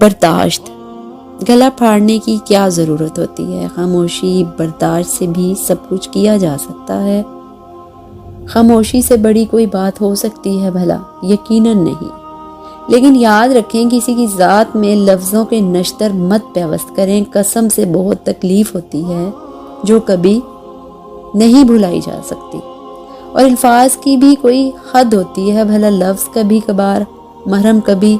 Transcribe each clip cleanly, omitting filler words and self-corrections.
برداشت. گلا پھاڑنے کی کیا ضرورت ہوتی ہے؟ خاموشی برداشت سے بھی سب کچھ کیا جا سکتا ہے. خاموشی سے بڑی کوئی بات ہو سکتی ہے بھلا؟ یقیناً نہیں. لیکن یاد رکھیں، کسی کی ذات میں لفظوں کے نشتر مت پیوست کریں. قسم سے بہت تکلیف ہوتی ہے جو کبھی نہیں بھلائی جا سکتی. اور الفاظ کی بھی کوئی حد ہوتی ہے بھلا. لفظ کبھی کبھار محرم، کبھی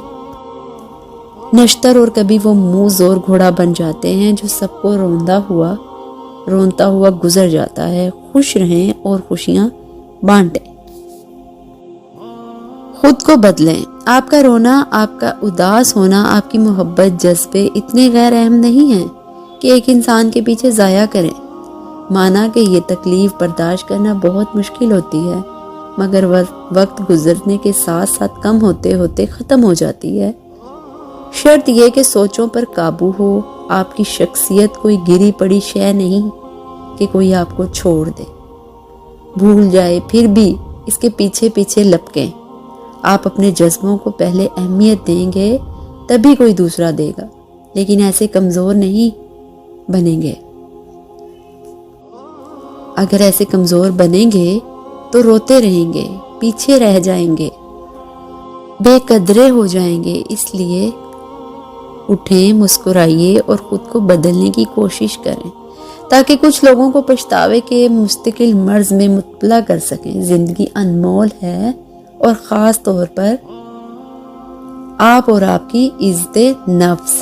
نشتر، اور کبھی وہ منہ زور گھوڑا بن جاتے ہیں جو سب کو رونتا ہوا گزر جاتا ہے. خوش رہیں اور خوشیاں بانٹیں. خود کو بدلیں. آپ کا رونا، آپ کا اداس ہونا، آپ کی محبت، جذبے اتنے غیر اہم نہیں ہیں کہ ایک انسان کے پیچھے ضائع کریں. مانا کہ یہ تکلیف برداشت کرنا بہت مشکل ہوتی ہے، مگر وقت گزرنے کے ساتھ ساتھ کم ہوتے ہوتے ختم ہو جاتی ہے. شرط یہ کہ سوچوں پر قابو ہو. آپ کی شخصیت کوئی گری پڑی شے نہیں کہ کوئی آپ کو چھوڑ دے، بھول جائے، پھر بھی اس کے پیچھے پیچھے لپکیں. آپ اپنے جذبوں کو پہلے اہمیت دیں گے تبھی کوئی دوسرا دے گا. لیکن ایسے کمزور نہیں بنیں گے. اگر ایسے کمزور بنیں گے تو روتے رہیں گے، پیچھے رہ جائیں گے، بے قدرے ہو جائیں گے. اس لیے اٹھیں، مسکرائیے اور خود کو بدلنے کی کوشش کریں تاکہ کچھ لوگوں کو پچھتاوے کے مستقل مرض میں مبتلا کر سکیں. زندگی انمول ہے، اور خاص طور پر آپ اور آپ کی عزت نفس.